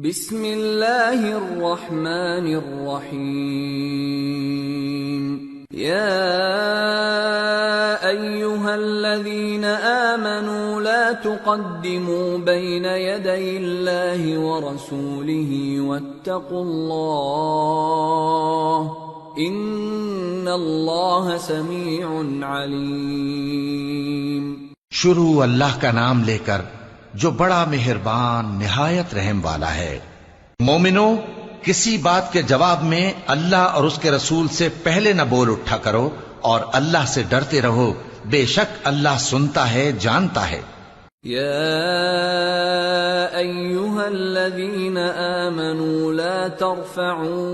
بسم اللہ الرحمن الرحیم یا ایہا الذین آمنوا لا تقدموا بین یدی اللہ ورسولہ واتقوا اللہ ان اللہ سمیع علیم۔ شروع اللہ کا نام لے کر جو بڑا مہربان نہایت رحم والا ہے۔ مومنو، کسی بات کے جواب میں اللہ اور اس کے رسول سے پہلے نہ بول اٹھا کرو اور اللہ سے ڈرتے رہو، بے شک اللہ سنتا ہے، جانتا ہے۔ یا ایہا الذین آمنوا لا ترفعوا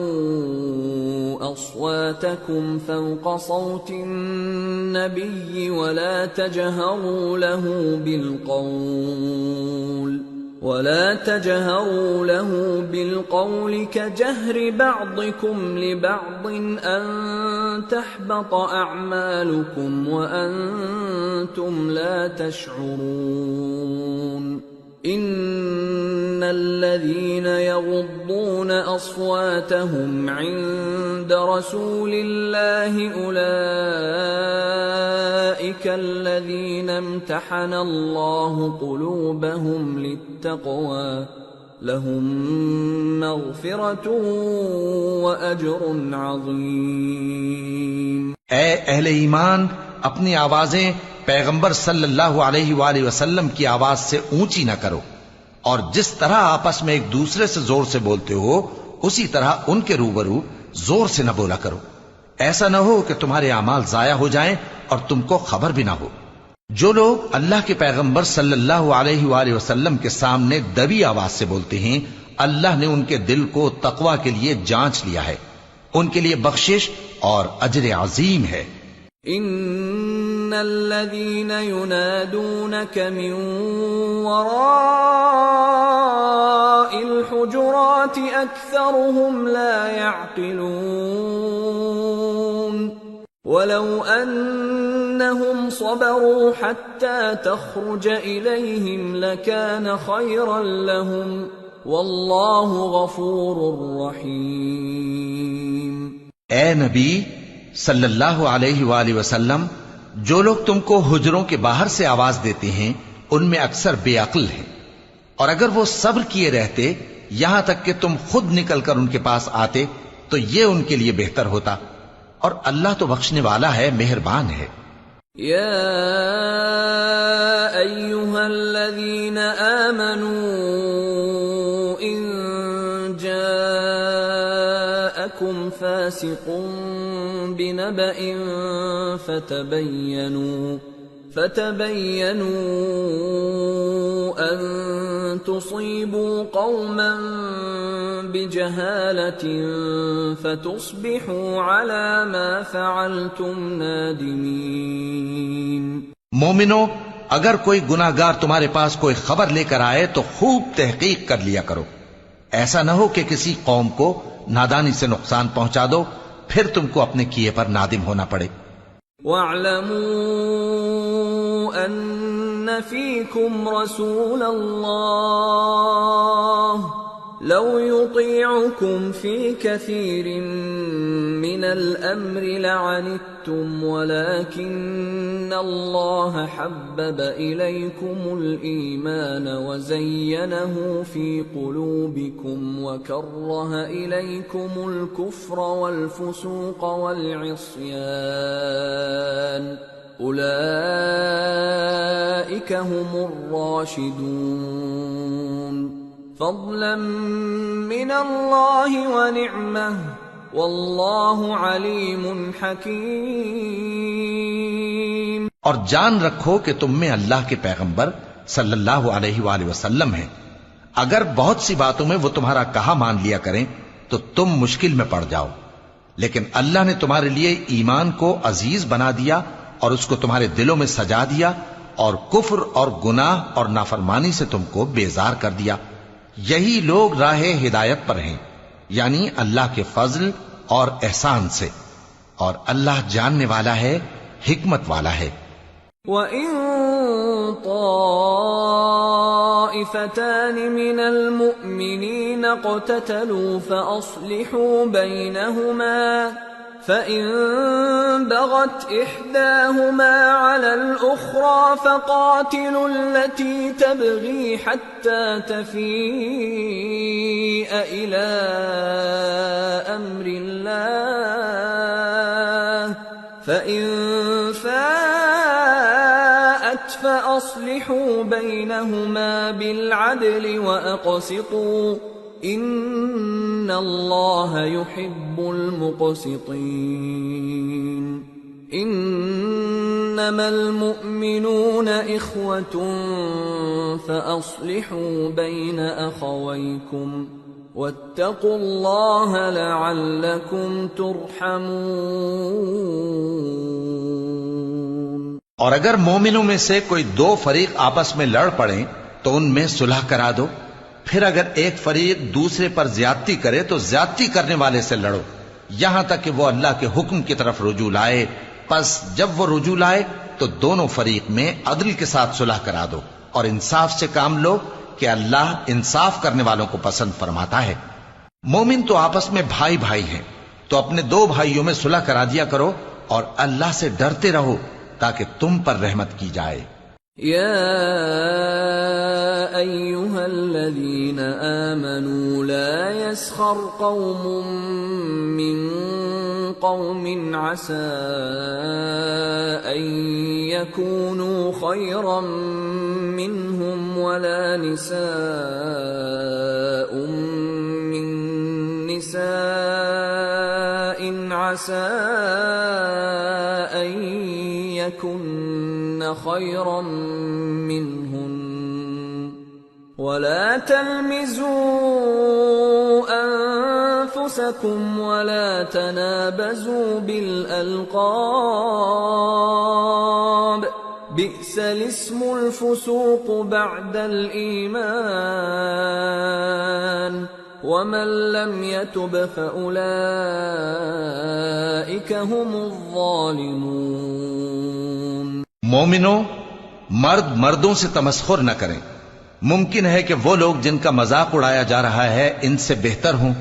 اصواتکم فوق صوت النبی ولا تجہروا له بالقول كجهر بعضكم لبعض أن تحبط أعمالكم وأنتم لا تشعرون إن الذين يغضون أصواتهم عند رسول الله أولئك الذين امتحن الله قلوبهم للتقوى لهم مغفرة وأجر عظيم۔ اے اہل ایمان، اپنی آوازیں پیغمبر صلی اللہ علیہ وآلہ وسلم کی آواز سے اونچی نہ کرو، اور جس طرح آپس میں ایک دوسرے سے زور سے بولتے ہو اسی طرح ان کے روبرو زور سے نہ بولا کرو، ایسا نہ ہو کہ تمہارے اعمال ضائع ہو جائیں اور تم کو خبر بھی نہ ہو۔ جو لوگ اللہ کے پیغمبر صلی اللہ علیہ وآلہ وسلم کے سامنے دبی آواز سے بولتے ہیں، اللہ نے ان کے دل کو تقوی کے لیے جانچ لیا ہے، ان کے لیے بخشش اور اجر عظیم ہے۔ ان الذين ينادونك من وراء الحجرات اكثرهم لا يعقلون ولو انهم صبروا حتى تخرج اليهم لكان خيرا لهم والله غفور رحيم۔ اے نبی صلی اللہ علیہ وآلہ وسلم، جو لوگ تم کو حجروں کے باہر سے آواز دیتے ہیں ان میں اکثر بے عقل ہیں، اور اگر وہ صبر کیے رہتے یہاں تک کہ تم خود نکل کر ان کے پاس آتے تو یہ ان کے لیے بہتر ہوتا، اور اللہ تو بخشنے والا ہے، مہربان ہے۔ یا ایہا الذین آمنوا ان جاءکم فاسق بنبأ فتبينوا أن تصيبوا قوما بجهالة فتصبحوا على ما فعلتم نادمين۔ مومنو، اگر کوئی گناہگار تمہارے پاس کوئی خبر لے کر آئے تو خوب تحقیق کر لیا کرو، ایسا نہ ہو کہ کسی قوم کو نادانی سے نقصان پہنچا دو پھر تم کو اپنے کیے پر نادم ہونا پڑے۔ وَاعْلَمُوا أَنَّ فِيكُمْ رَسُولَ اللَّهِ لَوْ يُطِيعُكُمْ فِي كَثِيرٍ مِّنَ الْأَمْرِ لَعَنِتُّمْ وَلَكِنَّ اللَّهَ حَبَّبَ إِلَيْكُمُ الْإِيمَانَ وَزَيَّنَهُ فِي قُلُوبِكُمْ وَكَرَّهَ إِلَيْكُمُ الْكُفْرَ وَالْفُسُوقَ وَالْعِصْيَانَ أُولَئِكَ هُمُ الرَّاشِدُونَ فضلا من اللہ ونعمہ واللہ علیم حکیم۔ اور جان رکھو کہ تم میں اللہ کے پیغمبر صلی اللہ علیہ وآلہ وسلم ہیں، اگر بہت سی باتوں میں وہ تمہارا کہا مان لیا کریں تو تم مشکل میں پڑ جاؤ، لیکن اللہ نے تمہارے لیے ایمان کو عزیز بنا دیا اور اس کو تمہارے دلوں میں سجا دیا، اور کفر اور گناہ اور نافرمانی سے تم کو بیزار کر دیا۔ یہی لوگ راہ ہدایت پر ہیں، یعنی اللہ کے فضل اور احسان سے، اور اللہ جاننے والا ہے، حکمت والا ہے۔ وَإِن طَائِفَتَانِ مِنَ الْمُؤْمِنِينَ الذين اقتتلوا فأصلحوا بينهما فإن بغت إحداهما على الأخرى فقاتلوا التي تبغي حتى تفيء إلى أمر الله فإن فاءت فأصلحوا بينهما بالعدل وأقسطوا إن الله يحب المقسطين إنما المؤمنون إخوة فأصلحوا بين أخويكم واتقوا الله لعلكم ترحمون۔ اور اگر مومنوں میں سے کوئی دو فریق آپس میں لڑ پڑیں تو ان میں صلح کرا دو، پھر اگر ایک فریق دوسرے پر زیادتی کرے تو زیادتی کرنے والے سے لڑو یہاں تک کہ وہ اللہ کے حکم کی طرف رجوع لائے، پس جب وہ رجوع لائے تو دونوں فریق میں عدل کے ساتھ صلح کرا دو اور انصاف سے کام لو کہ اللہ انصاف کرنے والوں کو پسند فرماتا ہے۔ مومن تو آپس میں بھائی بھائی ہیں، تو اپنے دو بھائیوں میں صلح کرا دیا کرو اور اللہ سے ڈرتے رہو تاکہ تم پر رحمت کی جائے۔ يا أيها الذين آمنوا لا يسخر قوم من قوم عسى أن يكونوا خيرا منهم ولا نساء من نساء عسى أن يكن خيرا منهن ولا تلمزوا أنفسكم ولا تنابزوا بالألقاب بئس الاسم الفسوق بعد الإيمان ومن لم يتب فأولئك هم الظالمون۔ مومنوں، مرد مردوں سے تمسخر نہ کریں۔ ممکن ہے کہ وہ لوگ جن کا مذاق اڑایا جا رہا ہے ان سے بہتر ہوں،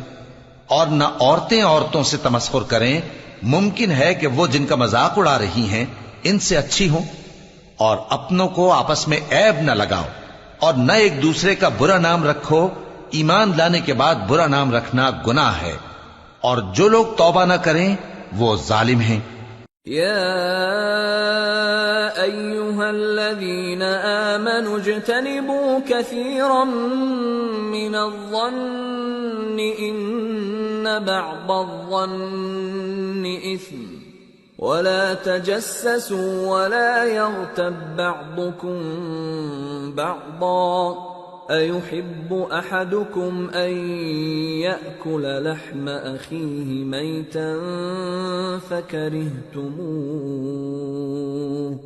اور نہ عورتیں عورتوں سے تمسخر کریں۔ ممکن ہے کہ وہ جن کا مذاق اڑا رہی ہیں ان سے اچھی ہوں۔ اور اپنوں کو آپس میں عیب نہ لگاؤ اور نہ ایک دوسرے کا برا نام رکھو۔ ایمان لانے کے بعد برا نام رکھنا گناہ ہے، اور جو لوگ توبہ نہ کریں وہ ظالم ہیں۔ يا أيها الذين آمنوا اجتنبوا كثيرا من الظن إن بعض الظن إثم ولا تجسسوا ولا يغتب بعضكم بعضا أيحب أحدكم أن يأكل لحم أخيه ميتا فكرهتموه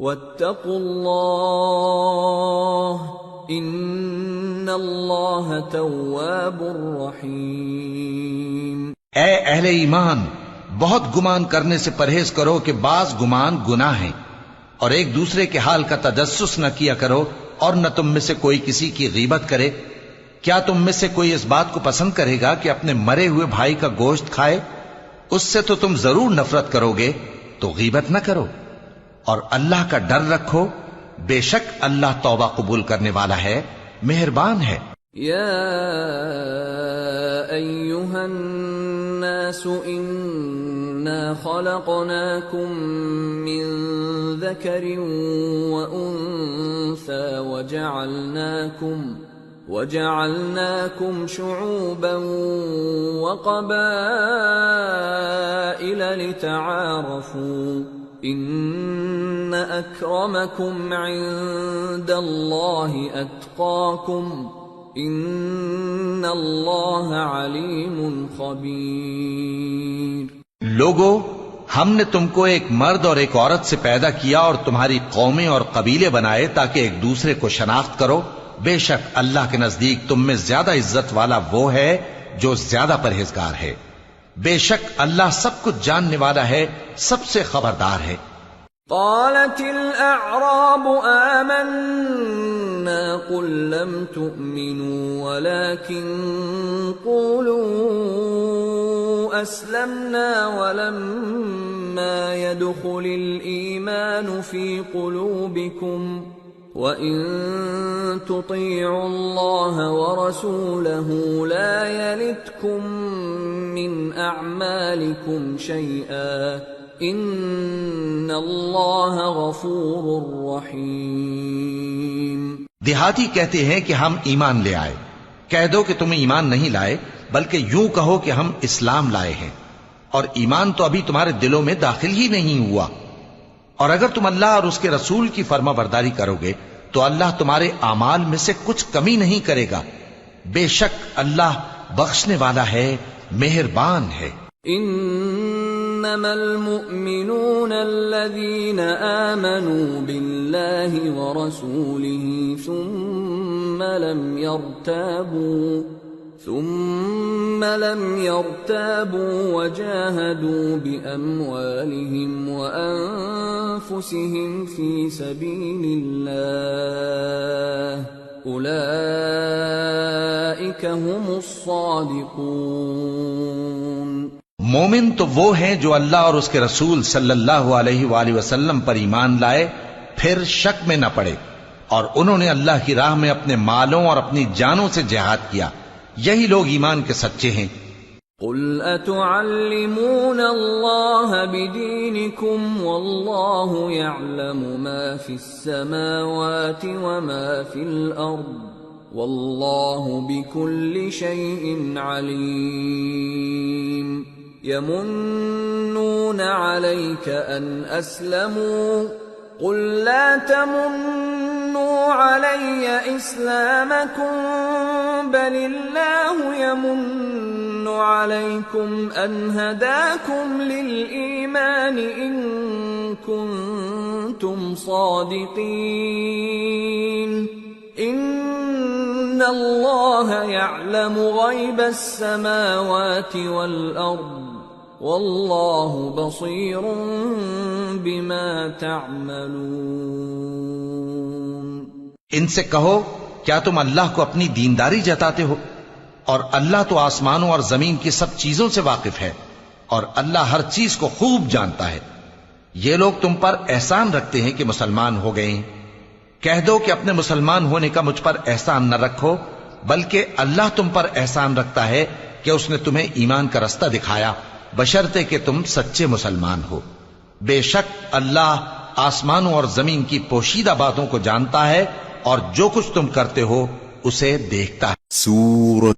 واتقوا الله إن الله تواب رحيم۔ اے اہل ایمان، بہت گمان کرنے سے پرہیز کرو کہ بعض گمان گناہ ہیں، اور ایک دوسرے کے حال کا تجسس نہ کیا کرو، اور نہ تم میں سے کوئی کسی کی غیبت کرے۔ کیا تم میں سے کوئی اس بات کو پسند کرے گا کہ اپنے مرے ہوئے بھائی کا گوشت کھائے؟ اس سے تو تم ضرور نفرت کرو گے، تو غیبت نہ کرو، اور اللہ کا ڈر رکھو، بے شک اللہ توبہ قبول کرنے والا ہے، مہربان ہے۔ يا أيها الناس إنا خلقناكم من ذكر وأنثى وجعلناكم شعوبا وقبائل لتعارفوا إن أكرمكم عند الله أتقاكم ان اللہ علیم خبیر۔ لوگو، ہم نے تم کو ایک مرد اور ایک عورت سے پیدا کیا اور تمہاری قومیں اور قبیلے بنائے تاکہ ایک دوسرے کو شناخت کرو۔ بے شک اللہ کے نزدیک تم میں زیادہ عزت والا وہ ہے جو زیادہ پرہیزگار ہے۔ بے شک اللہ سب کچھ جاننے والا ہے، سب سے خبردار ہے۔ قالت الأعراب آمنا قل لم تؤمنوا ولكن قولوا أسلمنا ولما يدخل الإيمان في قلوبكم وَإِن تُطِيعُوا اللَّهَ وَرَسُولَهُ لَا يَلِتْكُم مِّنْ أَعْمَالِكُمْ شَيْئًا إِنَّ اللَّهَ غَفُورٌ رَّحِيمٌ۔ دیہاتی کہتے ہیں کہ ہم ایمان لے آئے۔ کہہ دو کہ تم ایمان نہیں لائے بلکہ یوں کہو کہ ہم اسلام لائے ہیں، اور ایمان تو ابھی تمہارے دلوں میں داخل ہی نہیں ہوا۔ اور اگر تم اللہ اور اس کے رسول کی فرما برداری کرو گے تو اللہ تمہارے اعمال میں سے کچھ کمی نہیں کرے گا، بے شک اللہ بخشنے والا ہے، مہربان ہے۔ انما المؤمنون الذين آمنوا بالله ورسوله ثم لم يرتابوا وجاهدوا بأموالهم وأنفسهم في سبيل الله أولئك هم الصادقون۔ مومن تو وہ ہیں جو اللہ اور اس کے رسول صلی اللہ علیہ وآلہ وسلم پر ایمان لائے پھر شک میں نہ پڑے، اور انہوں نے اللہ کی راہ میں اپنے مالوں اور اپنی جانوں سے جہاد کیا، یہی لوگ ایمان کے سچے ہیں۔ قل اتعلمون اللہ بدینکم واللہ یعلم ما فی السماوات وما فی الارض واللہ بكل شیء علیم۔ یمنون علیک ان اسلموا قل لا تمنوا علی اسلامکم بل اللہ یمن علیکم ان ہداکم للایمان ان کنتم صادقین۔ ان اللہ یعلم غیب السماوات والارض واللہ بصیر بما تعملون۔ ان سے کہو کیا تم اللہ کو اپنی دینداری جتاتے ہو؟ اور اللہ تو آسمانوں اور زمین کی سب چیزوں سے واقف ہے، اور اللہ ہر چیز کو خوب جانتا ہے۔ یہ لوگ تم پر احسان رکھتے ہیں کہ مسلمان ہو گئے ہیں۔ کہہ دو کہ اپنے مسلمان ہونے کا مجھ پر احسان نہ رکھو، بلکہ اللہ تم پر احسان رکھتا ہے کہ اس نے تمہیں ایمان کا رستہ دکھایا، بشرطے کہ تم سچے مسلمان ہو۔ بے شک اللہ آسمانوں اور زمین کی پوشیدہ باتوں کو جانتا ہے، اور جو کچھ تم کرتے ہو اسے دیکھتا ہے۔